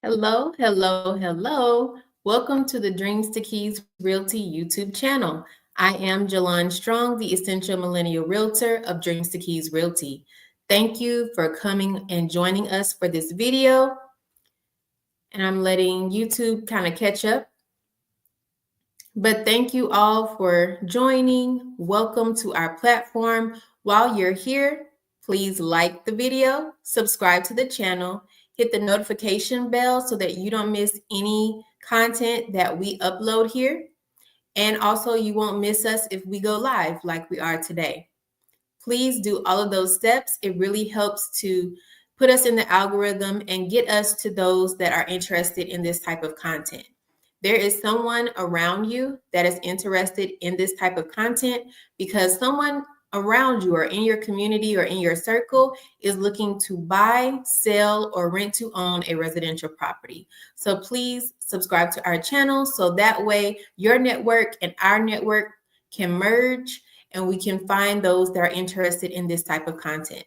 Hello, hello, hello. Welcome to the Dreams to Keys Realty YouTube channel. I am Jalon Strong, the Essential Millennial Realtor of Dreams to Keys Realty. Thank you for coming and joining us for this video. And I'm letting YouTube kind of catch up. But thank you all for joining. Welcome to our platform. While you're here, please like the video, subscribe to the channel, hit the notification bell so that you don't miss any content that we upload here. And also, you won't miss us if we go live like we are today. Please do all of those steps. It really helps to put us in the algorithm and get us to those that are interested in this type of content. There is someone around you that is interested in this type of content because someone around you or in your community or in your circle is looking to buy, sell, or rent to own a residential property. So please subscribe to our channel so that way your network and our network can merge and we can find those that are interested in this type of content.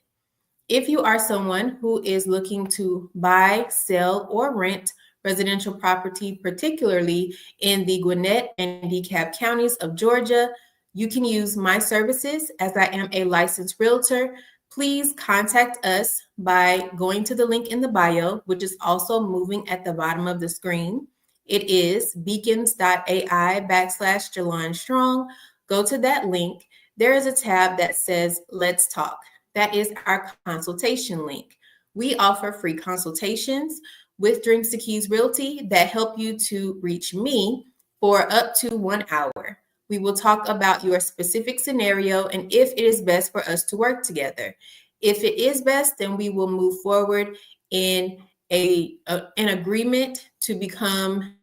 If you are someone who is looking to buy, sell, or rent residential property, particularly in the Gwinnett and Dekalb counties of Georgia, you can use my services as I am a licensed realtor. Please contact us by going to the link in the bio, which is also moving at the bottom of the screen. It is beacons.ai/Jalon Strong. Go to that link. There is a tab that says Let's Talk. That is our consultation link. We offer free consultations with Dreams to Keys Realty that help you to reach me for up to 1 hour. We will talk about your specific scenario and if it is best for us to work together. If it is best, then we will move forward in an agreement to become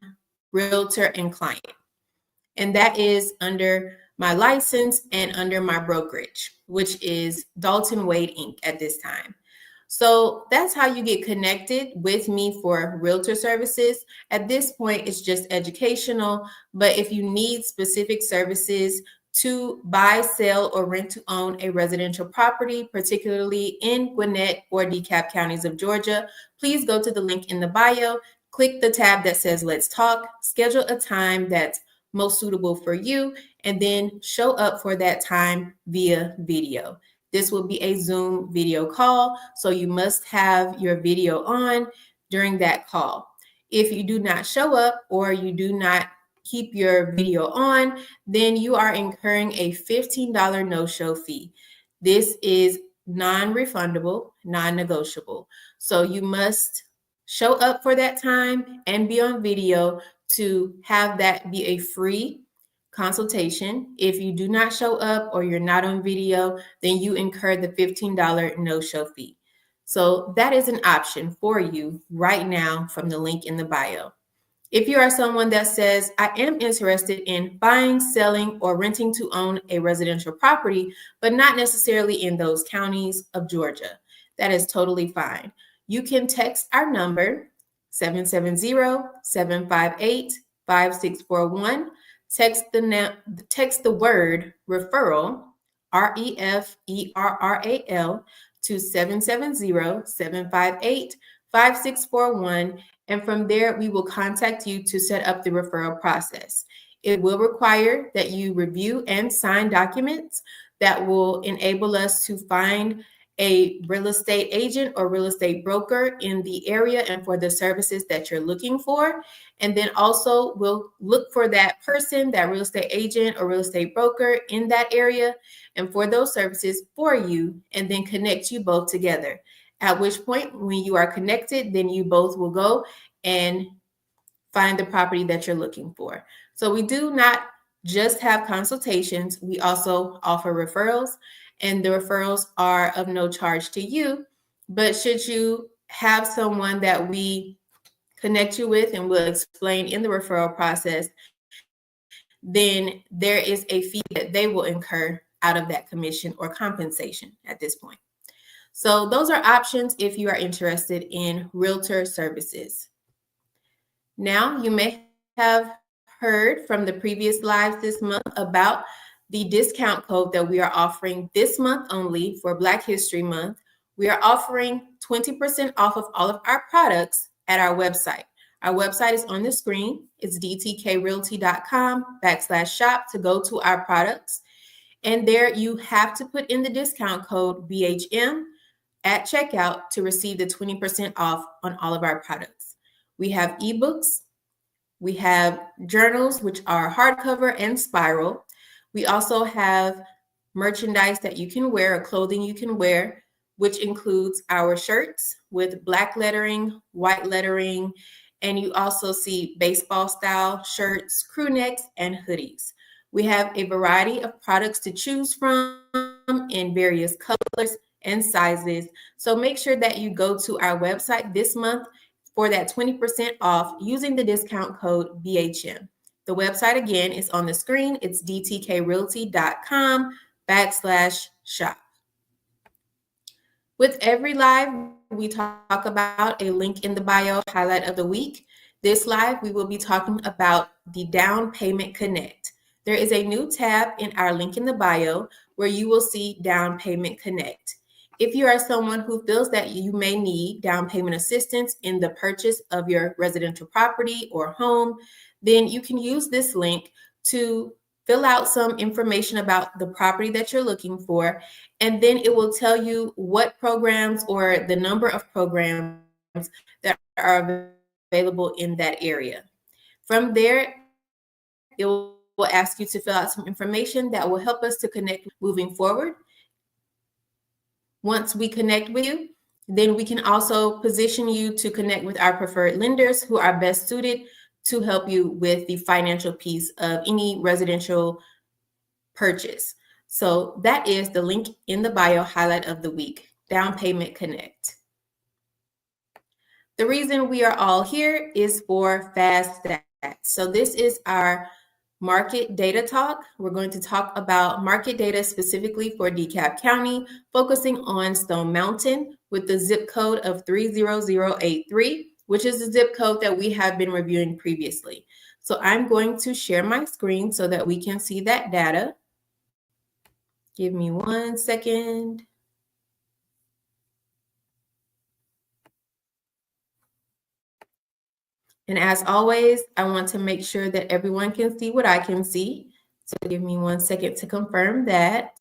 realtor and client. And that is under my license and under my brokerage, which is Dalton Wade Inc. at this time. So that's how you get connected with me for realtor services. At this point, it's just educational, but if you need specific services to buy, sell, or rent to own a residential property, particularly in Gwinnett or DeKalb counties of Georgia, please go to the link in the bio, click the tab that says Let's Talk, schedule a time that's most suitable for you, and then show up for that time via video. This will be a Zoom video call, so you must have your video on during that call. If you do not show up or you do not keep your video on, then you are incurring a $15 no-show fee. This is non-refundable, non-negotiable. So you must show up for that time and be on video to have that be a free consultation. If you do not show up or you're not on video, then you incur the $15 no-show fee. So that is an option for you right now from the link in the bio. If you are someone that says, I am interested in buying, selling, or renting to own a residential property, but not necessarily in those counties of Georgia, that is totally fine. You can text our number, 770-758-5641. Text the word referral, REFERRAL, to 770-758-5641. And from there, we will contact you to set up the referral process. It will require that you review and sign documents that will enable us to find a real estate agent or real estate broker in the area and for the services that you're looking for. And then also we'll look for that person, that real estate agent or real estate broker in that area and for those services for you, and then connect you both together. At which point, when you are connected, then you both will go and find the property that you're looking for. So we do not just have consultations, we also offer referrals, and the referrals are of no charge to you. But should you have someone that we connect you with and will explain in the referral process, then there is a fee that they will incur out of that commission or compensation at this point. So those are options if you are interested in realtor services. Now, you may have heard from the previous lives this month about the discount code that we are offering this month only for Black History Month. We are offering 20% off of all of our products at our website. Our website is on the screen. It's dtkrealty.com/shop to go to our products. And there you have to put in the discount code BHM at checkout to receive the 20% off on all of our products. We have ebooks, we have journals, which are hardcover and spiral. We also have merchandise that you can wear, or clothing you can wear, which includes our shirts with black lettering, white lettering, and you also see baseball style shirts, crew necks, and hoodies. We have a variety of products to choose from in various colors and sizes. So make sure that you go to our website this month for that 20% off using the discount code BHM. The website again is on the screen. It's dtkrealty.com/shop. With every live, we talk about a link in the bio highlight of the week. This live, we will be talking about the Down Payment Connect. There is a new tab in our link in the bio where you will see Down Payment Connect. If you are someone who feels that you may need down payment assistance in the purchase of your residential property or home, then you can use this link to fill out some information about the property that you're looking for, and then it will tell you what programs or the number of programs that are available in that area. From there, it will ask you to fill out some information that will help us to connect moving forward. Once we connect with you, then we can also position you to connect with our preferred lenders who are best suited to help you with the financial piece of any residential purchase. So that is the link in the bio highlight of the week, Down Payment Connect. The reason we are all here is for FastStats. So this is our market data talk. We're going to talk about market data specifically for Dekalb County, focusing on Stone Mountain with the zip code of 30083, which is the zip code that we have been reviewing previously. So I'm going to share my screen so that we can see that data. Give me 1 second. And as always, I want to make sure that everyone can see what I can see. So give me 1 second to confirm that.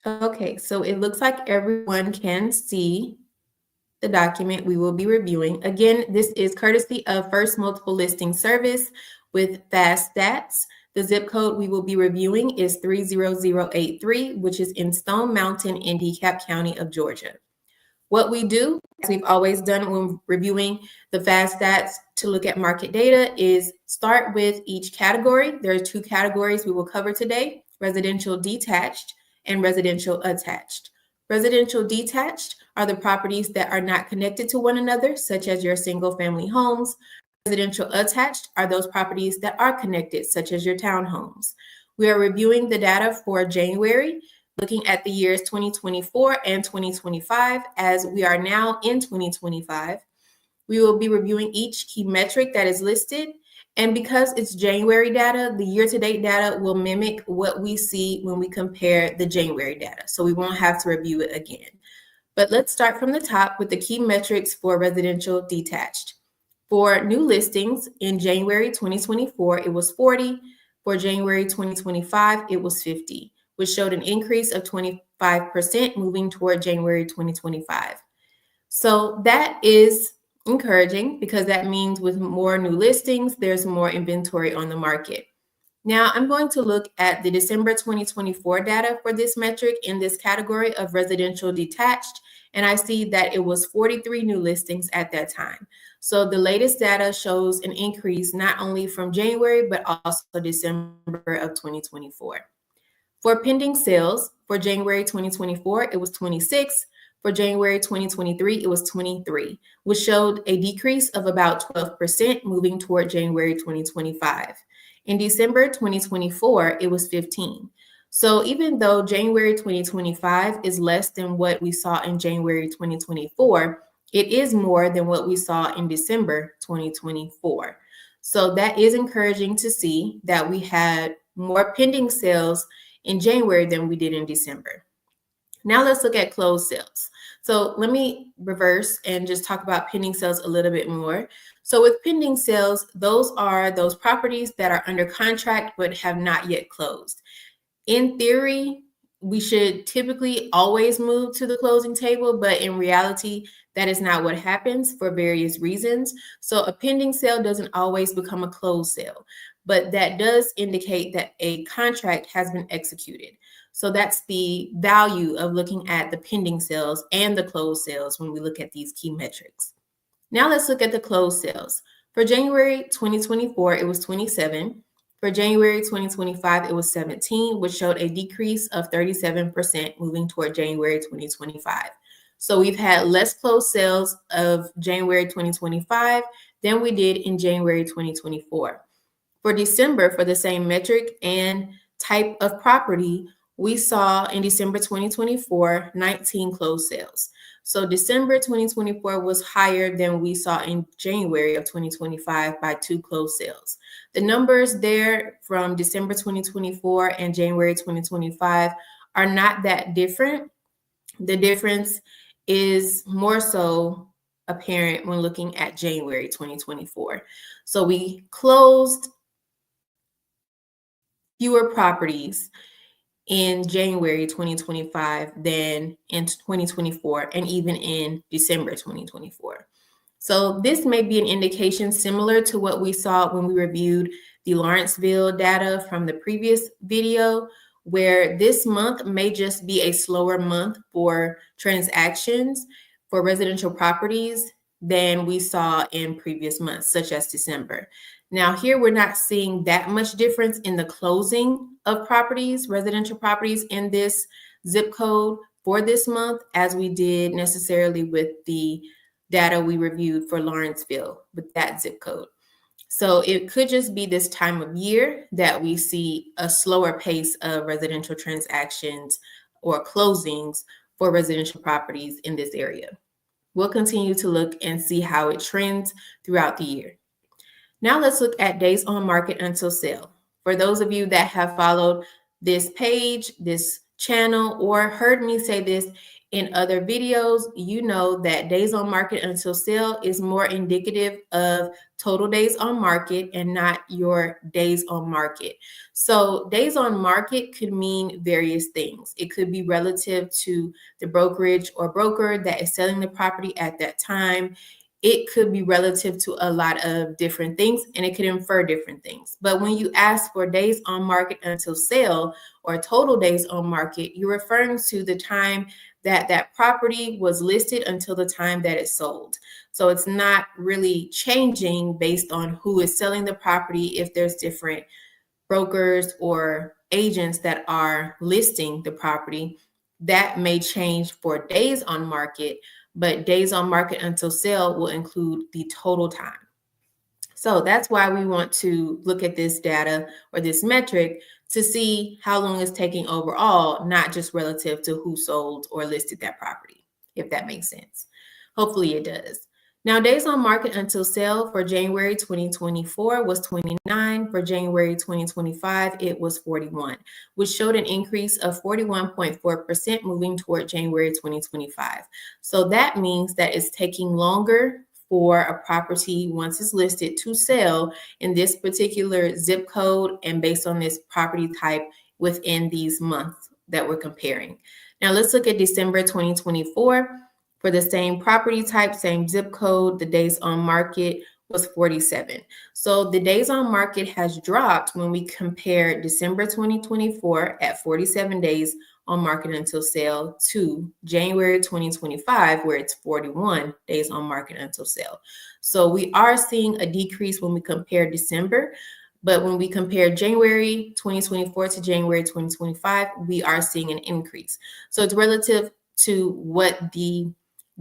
Okay, so it looks like everyone can see the document we will be reviewing. Again, this is courtesy of First Multiple Listing Service with FastStats. The zip code we will be reviewing is 30083, which is in Stone Mountain in Dekalb County of Georgia. What we do, as we've always done when reviewing the FastStats to look at market data, is start with each category. There are 2 categories we will cover today: residential detached and residential attached. Residential detached are the properties that are not connected to one another, such as your single-family homes. Residential attached are those properties that are connected, such as your townhomes. We are reviewing the data for January, looking at the years 2024 and 2025, as we are now in 2025. We will be reviewing each key metric that is listed. And because it's January data, the year-to-date data will mimic what we see when we compare the January data. So we won't have to review it again. But let's start from the top with the key metrics for residential detached. For new listings in January 2024, it was 40. For January 2025, it was 50, which showed an increase of 25% moving toward January 2025. So that is encouraging because that means with more new listings, there's more inventory on the market. Now I'm going to look at the December 2024 data for this metric in this category of residential detached, and I see that it was 43 new listings at that time. So the latest data shows an increase not only from January, but also December of 2024. For pending sales for January 2024, it was 26. For January 2023, it was 23, which showed a decrease of about 12% moving toward January 2025. In December 2024, it was 15. So even though January 2025 is less than what we saw in January 2024, it is more than what we saw in December 2024. So that is encouraging to see that we had more pending sales in January than we did in December. Now let's look at closed sales. So let me reverse and just talk about pending sales a little bit more. So with pending sales, those are those properties that are under contract but have not yet closed. In theory, we should typically always move to the closing table, but in reality, that is not what happens for various reasons. So a pending sale doesn't always become a closed sale, but that does indicate that a contract has been executed. So that's the value of looking at the pending sales and the closed sales when we look at these key metrics. Now let's look at the closed sales. For January 2024, it was 27. For January 2025, it was 17, which showed a decrease of 37% moving toward January 2025. So we've had less closed sales of January 2025 than we did in January 2024. For December, for the same metric and type of property, we saw in December 2024, 19 closed sales. So December 2024 was higher than we saw in January of 2025 by 2 closed sales. The numbers there from December 2024 and January 2025 are not that different. The difference is more so apparent when looking at January 2024. So we closed fewer properties in January 2025 than in 2024 and even in December 2024. So this may be an indication similar to what we saw when we reviewed the Lawrenceville data from the previous video, where this month may just be a slower month for transactions for residential properties than we saw in previous months, such as December. Now here we're not seeing that much difference in the closing of properties, residential properties in this zip code for this month as we did necessarily with the data we reviewed for Lawrenceville with that zip code. So it could just be this time of year that we see a slower pace of residential transactions or closings for residential properties in this area. We'll continue to look and see how it trends throughout the year. Now let's look at days on market until sale. For those of you that have followed this page, this channel, or heard me say this in other videos, you know that days on market until sale is more indicative of total days on market and not your days on market. So days on market could mean various things. It could be relative to the brokerage or broker that is selling the property at that time. It could be relative to a lot of different things, and it could infer different things. But when you ask for days on market until sale or total days on market, you're referring to the time that that property was listed until the time that it sold. So it's not really changing based on who is selling the property. If there's different brokers or agents that are listing the property, that may change for days on market, but days on market until sale will include the total time. So that's why we want to look at this data or this metric to see how long it's taking overall, not just relative to who sold or listed that property, if that makes sense. Hopefully it does. Now, days on market until sale for January 2024 was 29. For January 2025, it was 41, which showed an increase of 41.4% moving toward January 2025. So that means that it's taking longer for a property once it's listed to sell in this particular zip code and based on this property type within these months that we're comparing. Now let's look at December 2024. For the same property type, same zip code, the days on market was 47. So the days on market has dropped when we compare December 2024 at 47 days on market until sale to January 2025, where it's 41 days on market until sale. So we are seeing a decrease when we compare December, but when we compare January 2024 to January 2025, we are seeing an increase. So it's relative to what the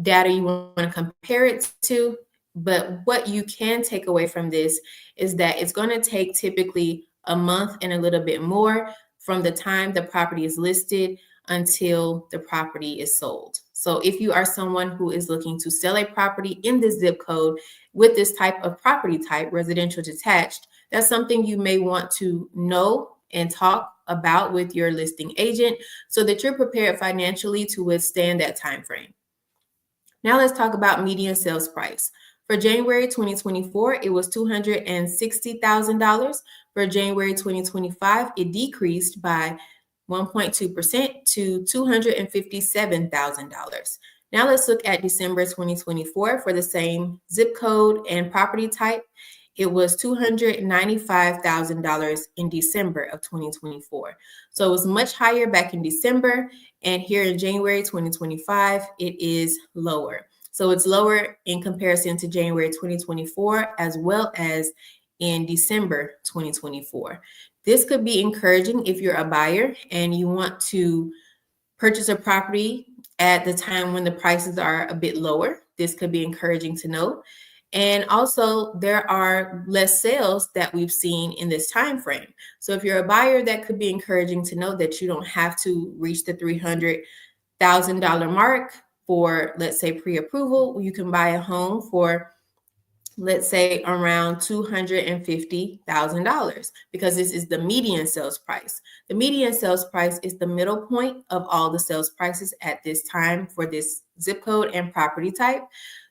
data you want to compare it to. But what you can take away from this is that it's going to take typically a month and a little bit more from the time the property is listed until the property is sold. So if you are someone who is looking to sell a property in this zip code with this type of property type, residential detached, that's something you may want to know and talk about with your listing agent so that you're prepared financially to withstand that time frame. Now let's talk about median sales price. For January 2024, it was $260,000. For January 2025, it decreased by 1.2% to $257,000. Now let's look at December 2024 for the same zip code and property type. It was $295,000 in December of 2024. So it was much higher back in December, and here in January 2025, it is lower. So it's lower in comparison to January 2024 as well as in December 2024. This could be encouraging if you're a buyer and you want to purchase a property at the time when the prices are a bit lower. This could be encouraging to know. And also, there are less sales that we've seen in this time frame. So if you're a buyer, that could be encouraging to know that you don't have to reach the $300,000 mark for, let's say, pre-approval. You can buy a home for, let's say, around $250,000 because this is the median sales price. The median sales price is the middle point of all the sales prices at this time for this zip code and property type.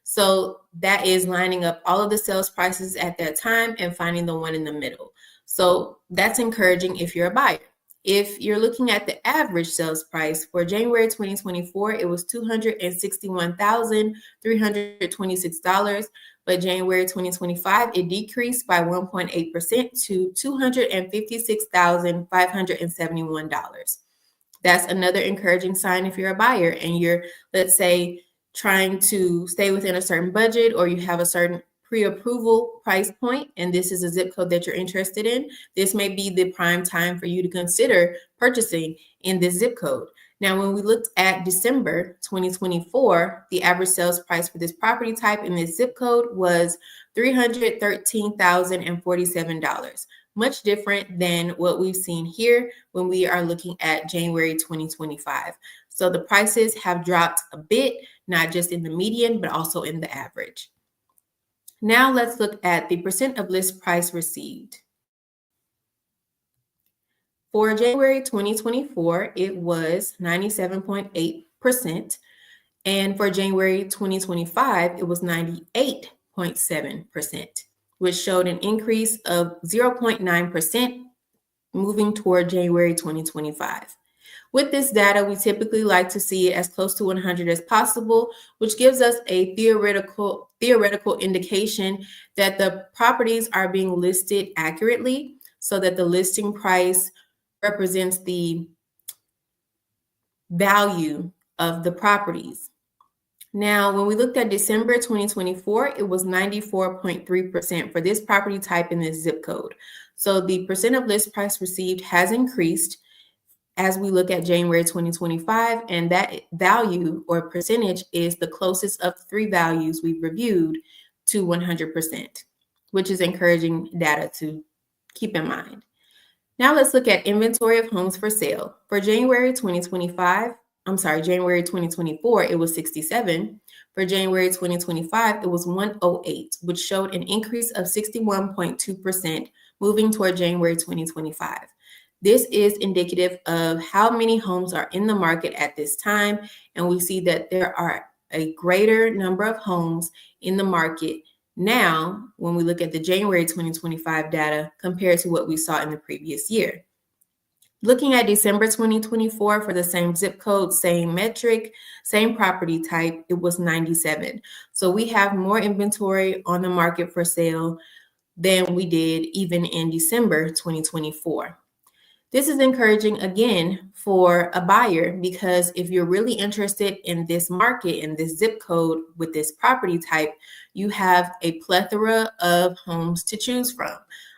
So that is lining up all of the sales prices at that time and finding the one in the middle. So that's encouraging if you're a buyer. If you're looking at the average sales price for January 2024, it was $261,326. But January 2025, it decreased by 1.8% to $256,571. That's another encouraging sign if you're a buyer and you're, let's say, trying to stay within a certain budget, or you have a certain pre-approval price point, and this is a zip code that you're interested in. This may be the prime time for you to consider purchasing in this zip code. Now, when we looked at December 2024, the average sales price for this property type in this zip code was $313,047, much different than what we've seen here when we are looking at January 2025. So the prices have dropped a bit, not just in the median, but also in the average. Now let's look at the percent of list price received. For January 2024, it was 97.8%. And for January 2025, it was 98.7%, which showed an increase of 0.9% moving toward January 2025. With this data, we typically like to see it as close to 100 as possible, which gives us a theoretical indication that the properties are being listed accurately so that the listing price represents the value of the properties. Now, when we looked at December 2024, it was 94.3% for this property type in this zip code. So the percent of list price received has increased as we look at January 2025, and that value or percentage is the closest of the three values we've reviewed to 100%, which is encouraging data to keep in mind. Now let's look at inventory of homes for sale. For January 2024, it was 67. For January 2025, it was 108, which showed an increase of 61.2% moving toward January 2025. This is indicative of how many homes are in the market at this time, and we see that there are a greater number of homes in the market now when we look at the January 2025 data compared to what we saw in the previous year. Looking at December 2024 for the same zip code, same metric, same property type, it was 97. So we have more inventory on the market for sale than we did even in December 2024. This is encouraging again for a buyer because if you're really interested in this market, in this zip code with this property type, you have a plethora of homes to choose from.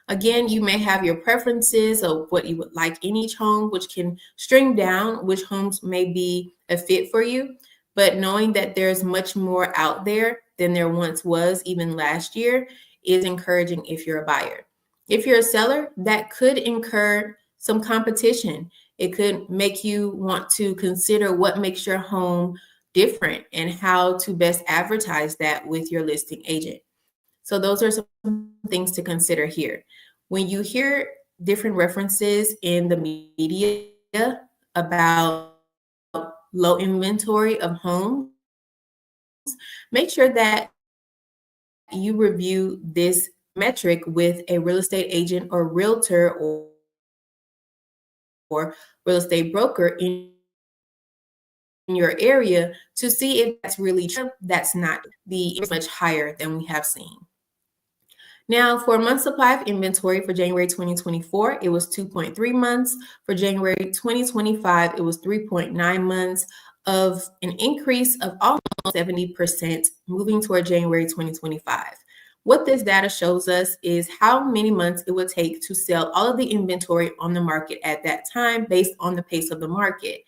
Again, you may have your preferences of what you would like in each home, which can string down which homes may be a fit for you. But knowing that there's much more out there than there once was, even last year, is encouraging if you're a buyer. If you're a seller, that could incur some competition. It could make you want to consider what makes your home different and how to best advertise that with your listing agent. So those are some things to consider here. When you hear different references in the media about low inventory of homes, make sure that you review this metric with a real estate agent or realtor or real estate broker in your area to see if that's really true. That's not the much higher than we have seen. Now, for month supply of inventory for January 2024, it was 2.3 months. For January 2025, it was 3.9 months, of an increase of almost 70% moving toward January 2025. What this data shows us is how many months it would take to sell all of the inventory on the market at that time based on the pace of the market.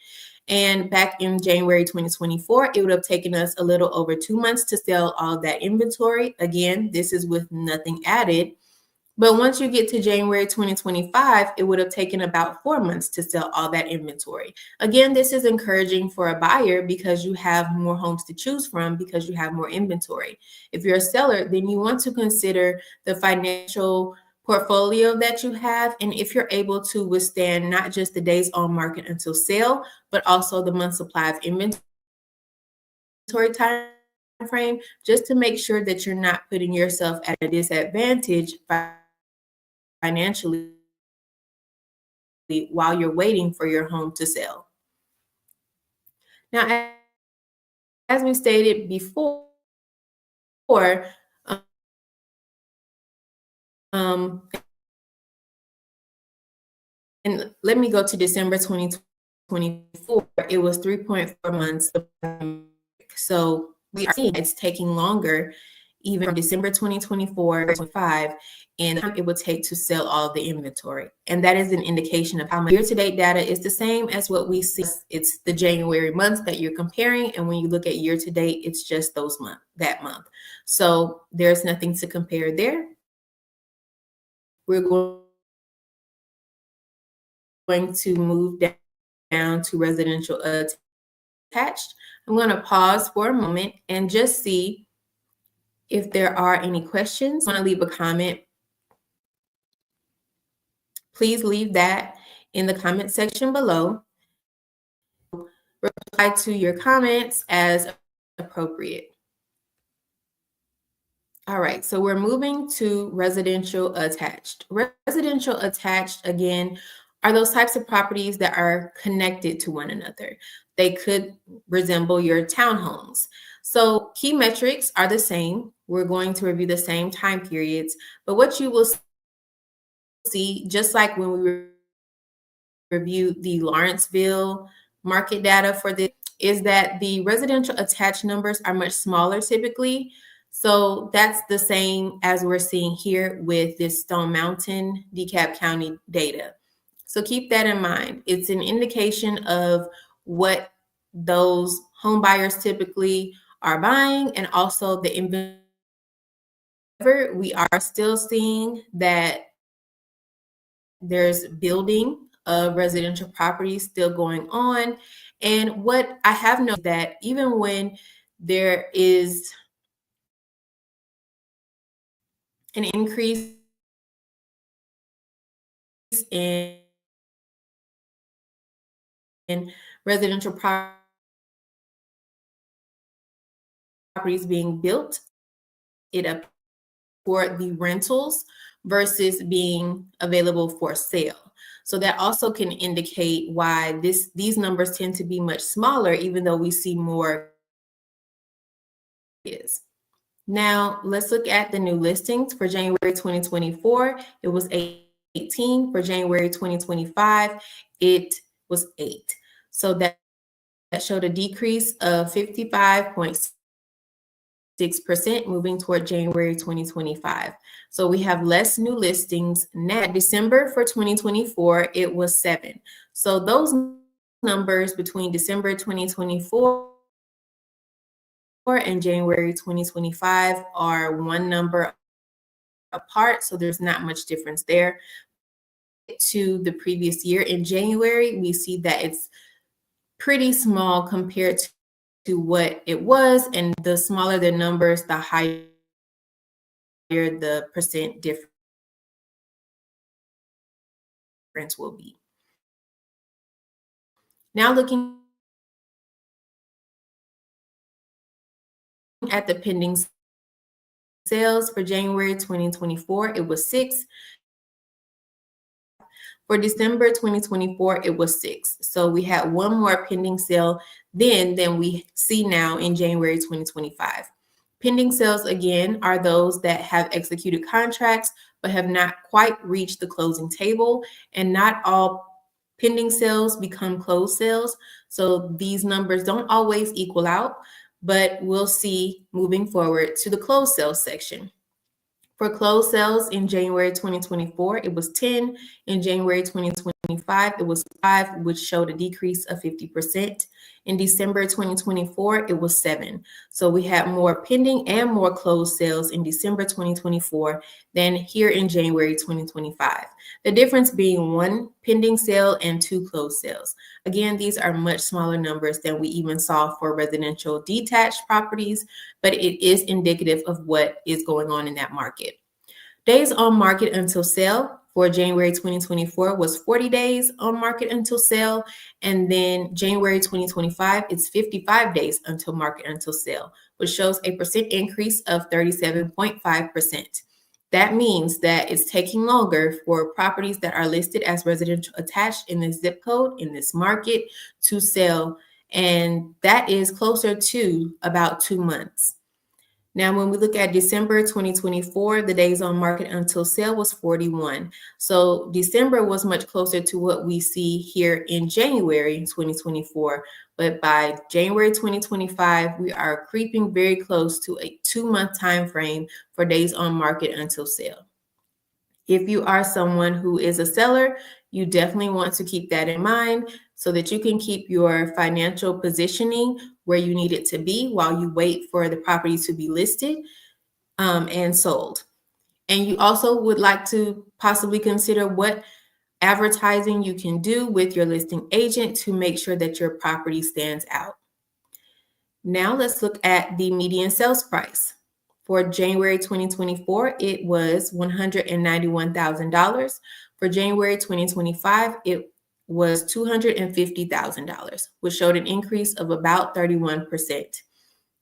And back in January 2024, it would have taken us a little over 2 months to sell all of that inventory. Again, this is with nothing added. But once you get to January 2025, it would have taken about 4 months to sell all that inventory. Again, this is encouraging for a buyer because you have more homes to choose from because you have more inventory. If you're a seller, then you want to consider the financial portfolio that you have, and if you're able to withstand not just the days on market until sale, but also the month supply of inventory time frame, just to make sure that you're not putting yourself at a disadvantage financially while you're waiting for your home to sell. Now, as we stated before, um, and let me go to December 2024, it was 3.4 months. So we are seeing it's taking longer, even from December 2024 to 2025, and it would take to sell all of the inventory. And that is an indication of how much year-to-date data is the same as what we see. It's the January months that you're comparing, and when you look at year-to-date, it's just that month. So there's nothing to compare there. We're going to move down to residential attached. I'm going to pause for a moment and just see if there are any questions. Want to leave a comment, please leave that in the comment section below. Reply to your comments as appropriate. All right, so we're moving to residential attached. Residential attached, again, are those types of properties that are connected to one another. They could resemble your townhomes. So key metrics are the same. We're going to review the same time periods, but what you will see, just like when we review the Lawrenceville market data for this, is that the residential attached numbers are much smaller typically. So that's the same as we're seeing here with this Stone Mountain Dekalb County data. So keep that in mind. It's an indication of what those home buyers typically are buying, and also the inventory. We are still seeing that there's building of residential properties still going on. And what I have noticed that even when there is an increase in residential properties being built, it up for the rentals versus being available for sale. So that also can indicate why these numbers tend to be much smaller, even though we see more. Now let's look at the new listings for January 2024. It was 18. For January 2025, it was 8. So that showed a decrease of 55.6% moving toward January 2025. So we have less new listings. Now, December for 2024, it was 7. So those numbers between December 2024 and January 2025 are one number apart, so there's not much difference there. to the previous year in January, we see that it's pretty small compared to what it was, and the smaller the numbers, the higher the percent difference will be. Now looking at the pending sales for January 2024, it was 6. For December 2024, it was 6. So we had one more pending sale then than we see now in January 2025. Pending sales, again, are those that have executed contracts but have not quite reached the closing table, and not all pending sales become closed sales. So these numbers don't always equal out, but we'll see moving forward to the closed sales section. For closed sales in January 2024, it was 10. In January 2025, it was 5, which showed a decrease of 50%. In December 2024, it was 7. So we had more pending and more closed sales in December 2024 than here in January 2025. The difference being 1 pending sale and 2 closed sales. Again, these are much smaller numbers than we even saw for residential detached properties, but it is indicative of what is going on in that market. Days on market until sale for January 2024 was 40 days on market until sale. And then January 2025, it's 55 days until market until sale, which shows a percent increase of 37.5%. That means that it's taking longer for properties that are listed as residential attached in this zip code, in this market, to sell. And that is closer to about 2 months. Now, when we look at December 2024, the days on market until sale was 41. So December was much closer to what we see here in January 2024. But by January 2025, we are creeping very close to a 2-month time frame for days on market until sale. If you are someone who is a seller, you definitely want to keep that in mind so that you can keep your financial positioning where you need it to be while you wait for the property to be listed and sold. And you also would like to possibly consider what advertising you can do with your listing agent to make sure that your property stands out. Now let's look at the median sales price. For January 2024, it was $191,000. For January 2025, it was $250,000, which showed an increase of about 31%.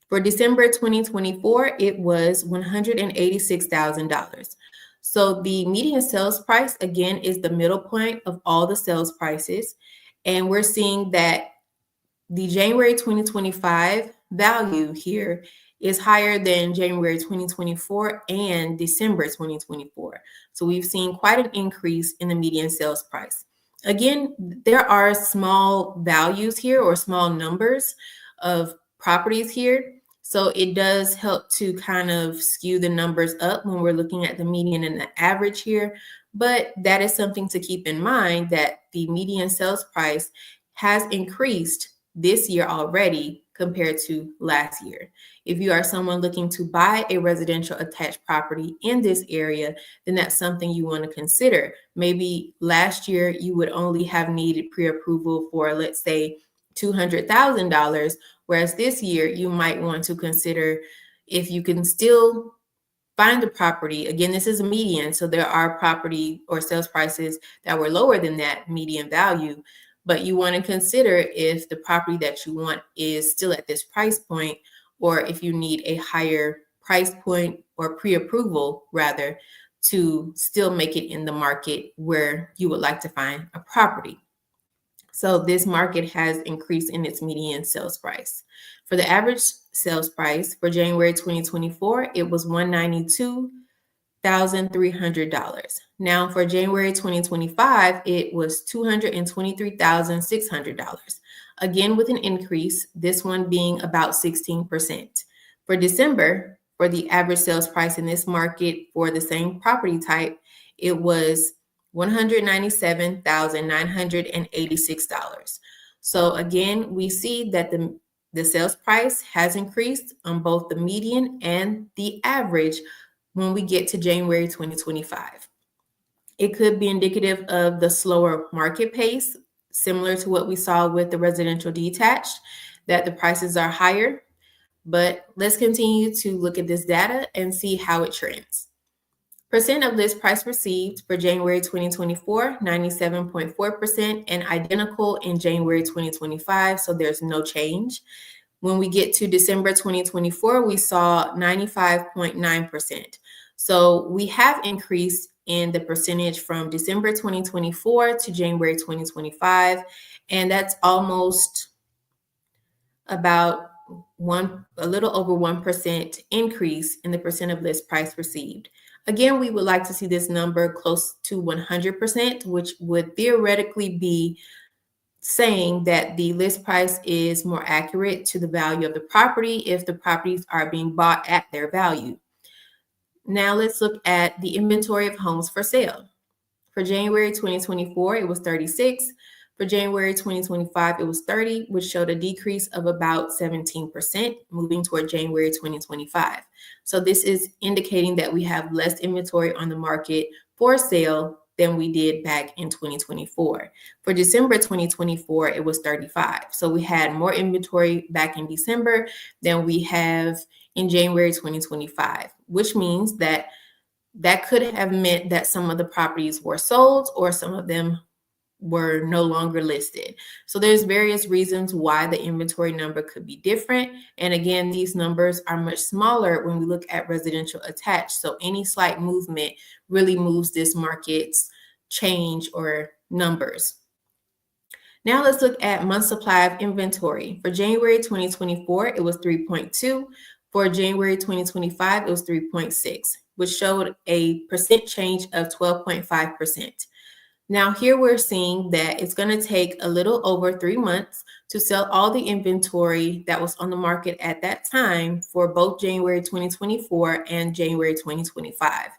For December 2024, it was $186,000. So the median sales price, again, is the middle point of all the sales prices. And we're seeing that the January 2025 value here is higher than January 2024 and December 2024. So we've seen quite an increase in the median sales price. Again, there are small values here or small numbers of properties here. So it does help to kind of skew the numbers up when we're looking at the median and the average here. But that is something to keep in mind, that the median sales price has increased this year already compared to last year. If you are someone looking to buy a residential attached property in this area, then that's something you want to consider. Maybe last year you would only have needed pre-approval for, let's say, $200,000, whereas this year you might want to consider if you can still find a property. Again, this is a median, so there are property or sales prices that were lower than that median value. But you want to consider if the property that you want is still at this price point, or if you need a higher price point or pre-approval rather to still make it in the market where you would like to find a property. So this market has increased in its median sales price. For the average sales price for January 2024, it was $192,300. Now for January 2025, it was $223,600. Again, with an increase, this one being about 16%. For December, for the average sales price in this market for the same property type, it was $197,986. So again, we see that the sales price has increased on both the median and the average when we get to January 2025. It could be indicative of the slower market pace, similar to what we saw with the residential detached, that the prices are higher. But let's continue to look at this data and see how it trends. Percent of list price received for January 2024, 97.4%, and identical in January 2025, so there's no change. When we get to December 2024, we saw 95.9%. So we have increased in the percentage from December 2024 to January 2025, and that's almost about a little over 1% increase in the percent of list price received. Again, we would like to see this number close to 100%, which would theoretically be saying that the list price is more accurate to the value of the property if the properties are being bought at their value. Now let's look at the inventory of homes for sale. For January 2024, it was 36. For January 2025, it was 30, which showed a decrease of about 17%, moving toward January 2025. So this is indicating that we have less inventory on the market for sale than we did back in 2024. For December 2024, it was 35. So we had more inventory back in December than we have in January 2025, which means that could have meant that some of the properties were sold or some of them were no longer listed. So there's various reasons why the inventory number could be different. And again, these numbers are much smaller when we look at residential attached. So any slight movement really moves this market's change or numbers. Now let's look at month supply of inventory. For January 2024, it was 3.2. For January 2025, it was 3.6, which showed a percent change of 12.5%. Now here we're seeing that it's going to take a little over 3 months to sell all the inventory that was on the market at that time for both January 2024 and January 2025.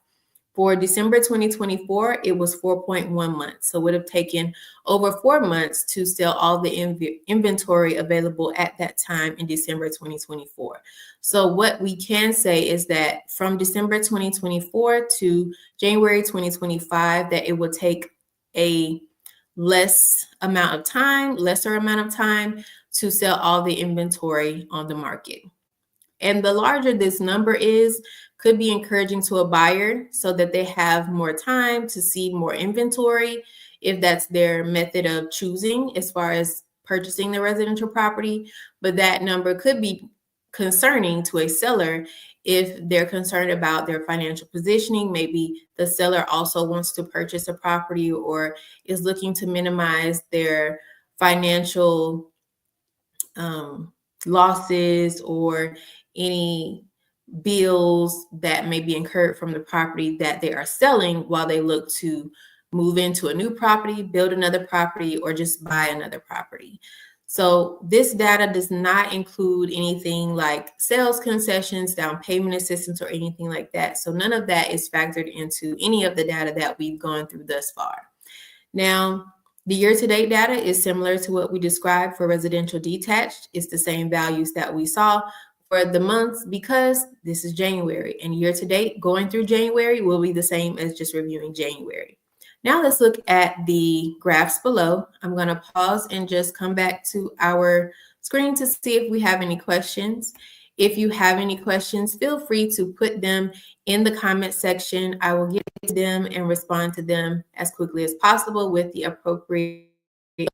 For December 2024, it was 4.1 months. So it would have taken over 4 months to sell all the inventory available at that time in December 2024. So what we can say is that from December 2024 to January 2025, that it would take a lesser amount of time to sell all the inventory on the market. And the larger this number is, could be encouraging to a buyer so that they have more time to see more inventory if that's their method of choosing as far as purchasing the residential property. But that number could be concerning to a seller if they're concerned about their financial positioning. Maybe the seller also wants to purchase a property or is looking to minimize their financial losses or any bills that may be incurred from the property that they are selling while they look to move into a new property, build another property, or just buy another property. So this data does not include anything like sales concessions, down payment assistance, or anything like that. So none of that is factored into any of the data that we've gone through thus far. Now, the year-to-date data is similar to what we described for residential detached. It's the same values that we saw for the months because this is January, and year-to-date going through January will be the same as just reviewing January. Now let's look at the graphs below. I'm going to pause and just come back to our screen to see if we have any questions. If you have any questions, feel free to put them in the comment section. I will get to them and respond to them as quickly as possible with the appropriate. Make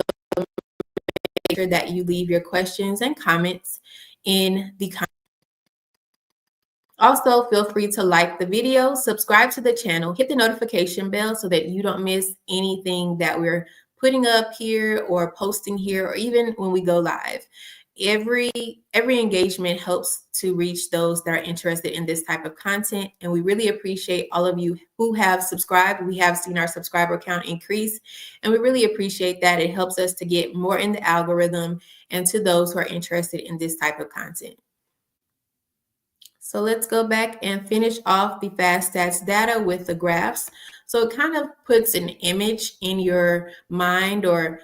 sure that you leave your questions and comments in the comments. Also, feel free to like the video, subscribe to the channel, hit the notification bell so that you don't miss anything that we're putting up here or posting here, or even when we go live. Every engagement helps to reach those that are interested in this type of content, and we really appreciate all of you who have subscribed. We have seen our subscriber count increase, and we really appreciate that. It helps us to get more in the algorithm and to those who are interested in this type of content. So let's go back and finish off the FastStats data with the graphs. So it kind of puts an image in your mind or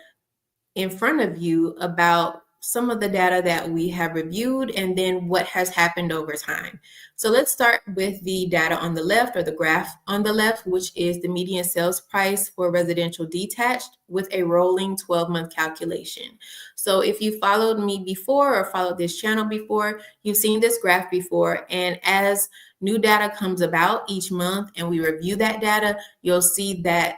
in front of you about some of the data that we have reviewed and then what has happened over time. So let's start with the data on the left, or the graph on the left, which is the median sales price for residential detached with a rolling 12-month calculation. So if you followed me before or followed this channel before, you've seen this graph before. And as new data comes about each month and we review that data, you'll see that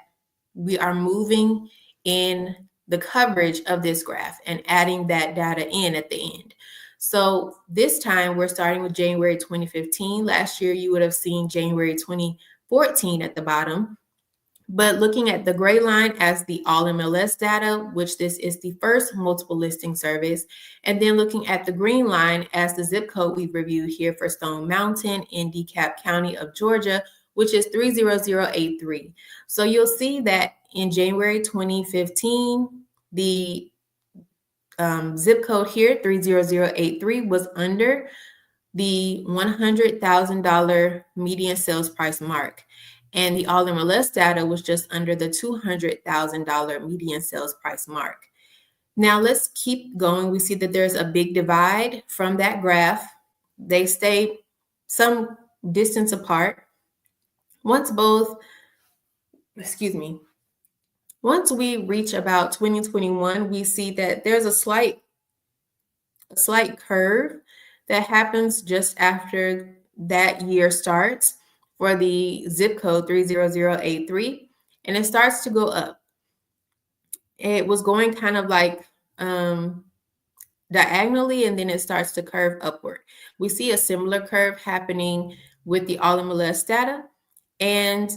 we are moving in the coverage of this graph and adding that data in at the end. So this time we're starting with January 2015. Last year you would have seen January 2014 at the bottom. But looking at the gray line as the all MLS data, which this is the first multiple listing service, and then looking at the green line as the zip code we've reviewed here for Stone Mountain in Dekalb County of Georgia, which is 30083. So you'll see that in January 2015, the zip code here, 30083, was under the $100,000 median sales price mark. And the all MLS data was just under the $200,000 median sales price mark. Now let's keep going. We see that there's a big divide from that graph. They stay some distance apart. Once we reach about 2021, we see that there's a slight curve that happens just after that year starts for the zip code 30083, and it starts to go up. It was going kind of like diagonally, and then it starts to curve upward. We see a similar curve happening with the all MLS data, and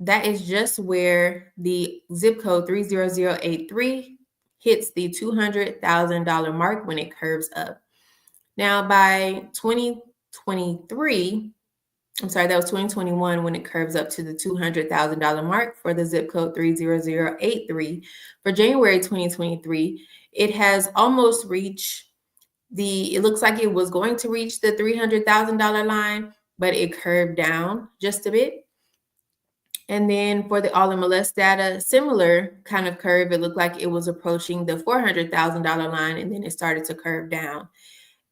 that is just where the zip code 30083 hits the $200,000 mark when it curves up. Now by 2023, that was 2021 when it curves up to the $200,000 mark for the zip code 30083. For January 2023, it has almost reached it looks like it was going to reach the $300,000 line, but it curved down just a bit. And then for the all MLS data, similar kind of curve. It looked like it was approaching the $400,000 line, and then it started to curve down.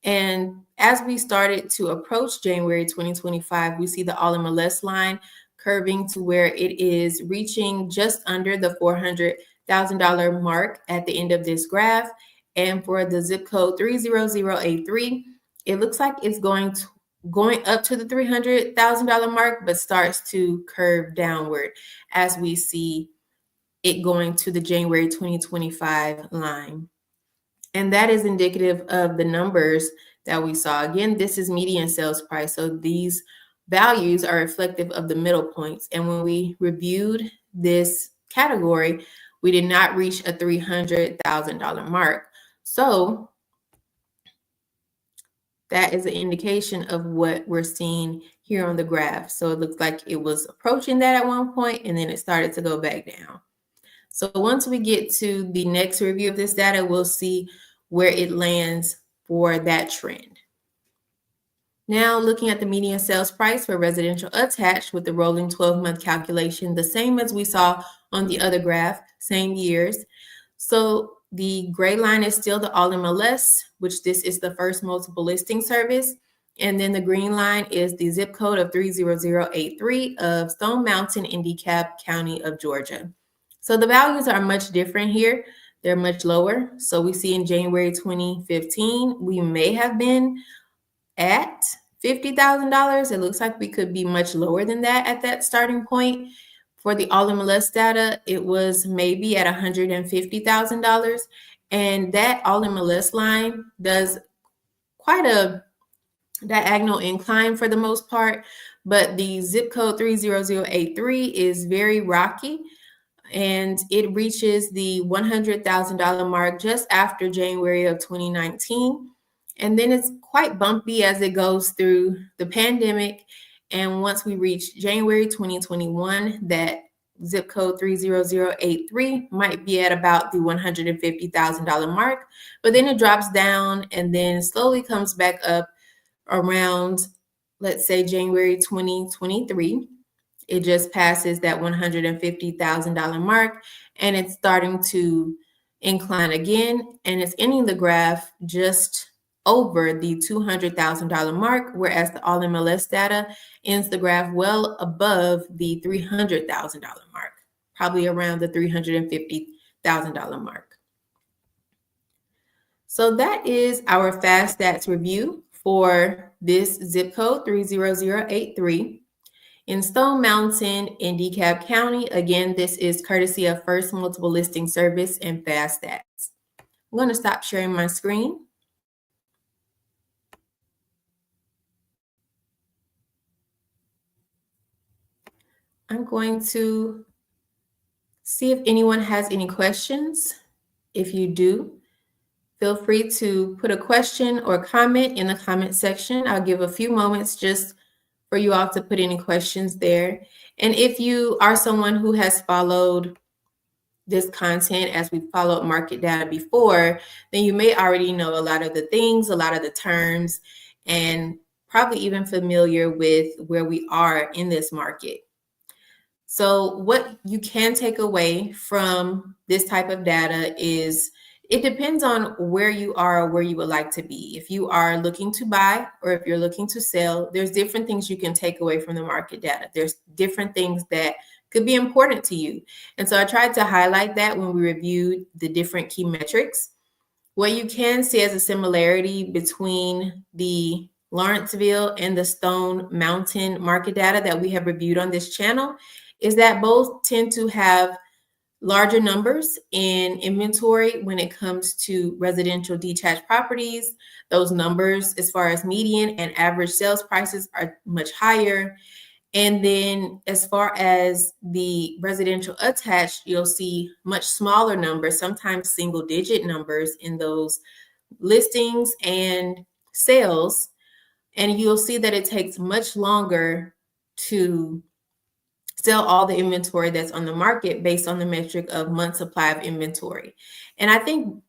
And as we started to approach January 2025, we see the all MLS line curving to where it is reaching just under the $400,000 mark at the end of this graph. And for the zip code 30083, it looks like it's going up to the $300,000 mark, but starts to curve downward as we see it going to the January 2025 line. And that is indicative of the numbers that we saw. Again, this is median sales price. So these values are reflective of the middle points. And when we reviewed this category, we did not reach a $300,000 mark. So that is an indication of what we're seeing here on the graph. So it looks like it was approaching that at one point, and then it started to go back down. So once we get to the next review of this data, we'll see where it lands for that trend. Now looking at the median sales price for residential attached with the rolling 12-month calculation, the same as we saw on the other graph, same years. So the gray line is still the all MLS, which this is the first multiple listing service. And then the green line is the zip code of 30083 of Stone Mountain in Dekalb County of Georgia. So the values are much different here. They're much lower. So we see in January 2015, we may have been at $50,000. It looks like we could be much lower than that at that starting point. For the all MLS data, it was maybe at $150,000. And that all MLS line does quite a diagonal incline for the most part. But the zip code 30083 is very rocky, and it reaches the $100,000 mark just after January of 2019. And then it's quite bumpy as it goes through the pandemic. And once we reach January 2021, that zip code 30083 might be at about the $150,000 mark, but then it drops down and then slowly comes back up around, let's say, January 2023. It just passes that $150,000 mark, and it's starting to incline again, and it's ending the graph just over the $200,000 mark, whereas the all MLS data ends the graph well above the $300,000 mark, probably around the $350,000 mark. So that is our FastStats review for this zip code 30083. In Stone Mountain in Dekalb County, again, this is courtesy of First Multiple Listing Service and FastStats. I'm going to stop sharing my screen. I'm going to see if anyone has any questions. If you do, feel free to put a question or comment in the comment section. I'll give a few moments just for you all to put any questions there. And if you are someone who has followed this content as we followed market data before, then you may already know a lot of the things, a lot of the terms, and probably even familiar with where we are in this market. So what you can take away from this type of data is it depends on where you are or where you would like to be. If you are looking to buy or if you're looking to sell, there's different things you can take away from the market data. There's different things that could be important to you. And so I tried to highlight that when we reviewed the different key metrics. What you can see as a similarity between the Lawrenceville and the Stone Mountain market data that we have reviewed on this channel is that both tend to have larger numbers in inventory when it comes to residential detached properties. Those numbers as far as median and average sales prices are much higher. And then as far as the residential attached, you'll see much smaller numbers, sometimes single digit numbers in those listings and sales. And you'll see that it takes much longer to sell all the inventory that's on the market based on the metric of month supply of inventory. And I think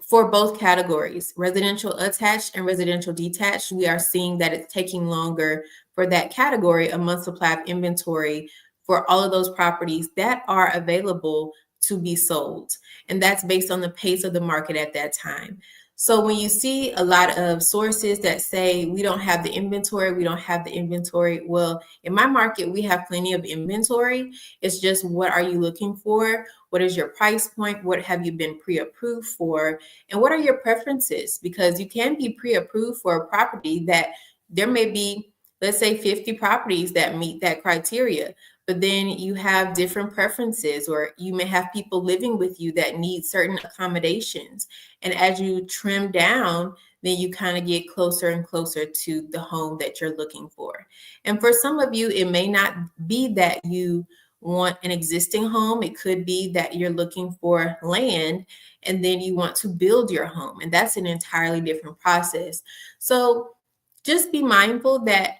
for both categories, residential attached and residential detached, we are seeing that it's taking longer for that category, a month supply of inventory for all of those properties that are available to be sold. And that's based on the pace of the market at that time. So when you see a lot of sources that say we don't have the inventory, well, in my market, we have plenty of inventory. It's just, what are you looking for? What is your price point? What have you been pre-approved for? And what are your preferences? Because you can be pre-approved for a property that there may be, let's say 50 properties that meet that criteria, but then you have different preferences, or you may have people living with you that need certain accommodations. And as you trim down, then you kind of get closer and closer to the home that you're looking for. And for some of you, it may not be that you want an existing home. It could be that you're looking for land and then you want to build your home. And that's an entirely different process. So just be mindful that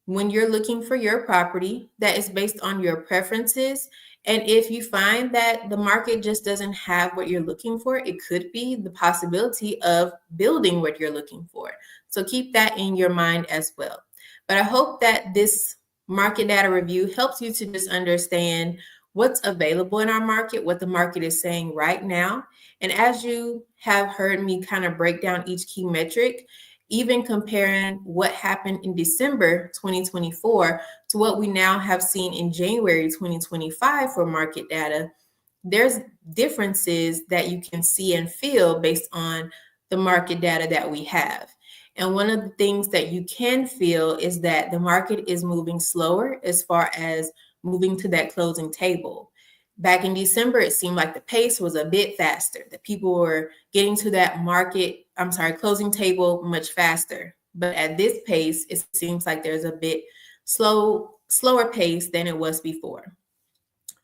when you're looking for your property, that is based on your preferences. And if you find that the market just doesn't have what you're looking for, it could be the possibility of building what you're looking for. So keep that in your mind as well. But I hope that this market data review helps you to just understand what's available in our market, what the market is saying right now. And as you have heard me kind of break down each key metric, even comparing what happened in December 2024 to what we now have seen in January 2025 for market data, there's differences that you can see and feel based on the market data that we have. And one of the things that you can feel is that the market is moving slower as far as moving to that closing table. Back in December, it seemed like the pace was a bit faster, that people were getting to that closing table much faster. But at this pace, it seems like there's a bit slower pace than it was before.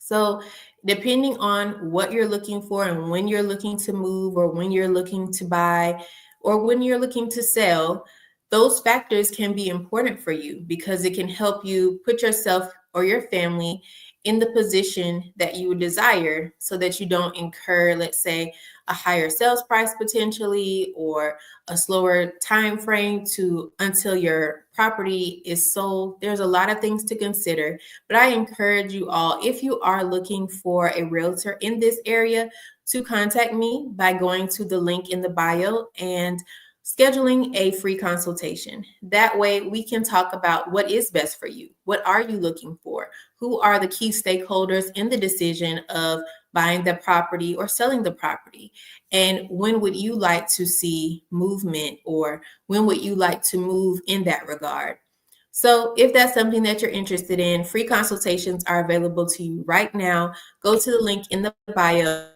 So depending on what you're looking for and when you're looking to move or when you're looking to buy or when you're looking to sell, those factors can be important for you because it can help you put yourself or your family in the position that you would desire so that you don't incur, let's say, a higher sales price potentially or a slower time frame to until your property is sold. There's a lot of things to consider, but I encourage you all, if you are looking for a realtor in this area, to contact me by going to the link in the bio and scheduling a free consultation. That way we can talk about what is best for you. What are you looking for? Who are the key stakeholders in the decision of buying the property or selling the property? And when would you like to see movement, or when would you like to move in that regard? So if that's something that you're interested in, free consultations are available to you right now. Go to the link in the bio,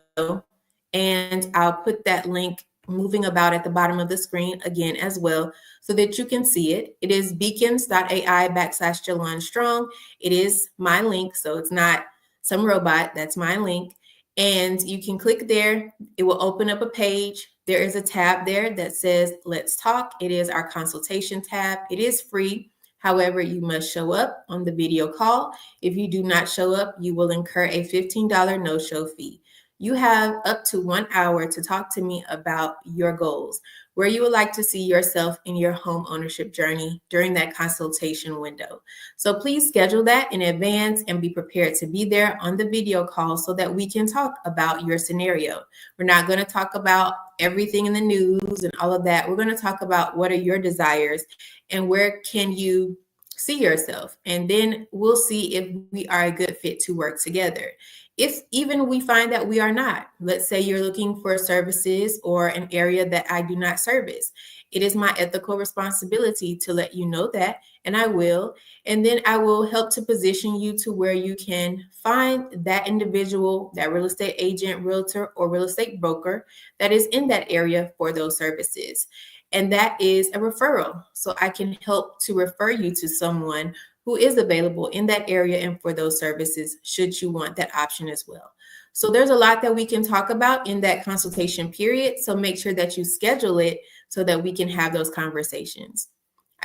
and I'll put that link moving about at the bottom of the screen again as well, so that you can see it. It is beacons.ai/Jalon Strong. It is my link, so it's not some robot. That's my link. And you can click there. It will open up a page. There is a tab there that says Let's Talk. It is our consultation tab. It is free. However, you must show up on the video call. If you do not show up, you will incur a $15 no-show fee. You have up to 1 hour to talk to me about your goals, where you would like to see yourself in your home ownership journey during that consultation window. So please schedule that in advance and be prepared to be there on the video call so that we can talk about your scenario. We're not going to talk about everything in the news and all of that. We're going to talk about what are your desires and where can you see yourself. And then we'll see if we are a good fit to work together. If even we find that we are not, let's say you're looking for services or an area that I do not service, it is my ethical responsibility to let you know that, and I will. And then I will help to position you to where you can find that individual, that real estate agent, realtor, or real estate broker that is in that area for those services. And that is a referral. So I can help to refer you to someone who is available in that area and for those services, should you want that option as well. So there's a lot that we can talk about in that consultation period. So make sure that you schedule it so that we can have those conversations.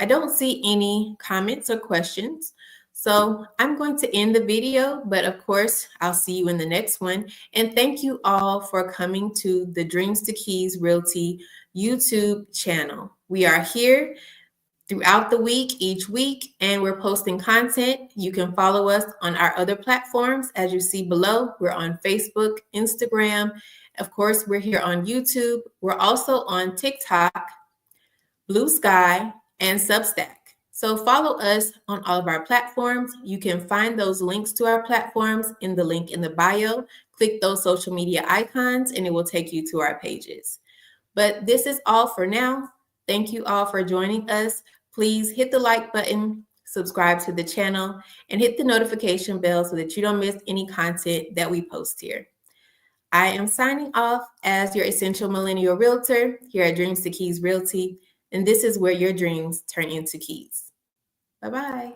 I don't see any comments or questions. So I'm going to end the video, but of course, I'll see you in the next one. And thank you all for coming to the Dreams to Keys Realty YouTube channel. We are here throughout the week, each week, and we're posting content. You can follow us on our other platforms. As you see below, we're on Facebook, Instagram. Of course, we're here on YouTube. We're also on TikTok, Blue Sky, and Substack. So follow us on all of our platforms. You can find those links to our platforms in the link in the bio. Click those social media icons and it will take you to our pages. But this is all for now. Thank you all for joining us. Please hit the like button, subscribe to the channel, and hit the notification bell so that you don't miss any content that we post here. I am signing off as your Essential Millennial Realtor here at Dreams to Keys Realty, and this is where your dreams turn into keys. Bye-bye.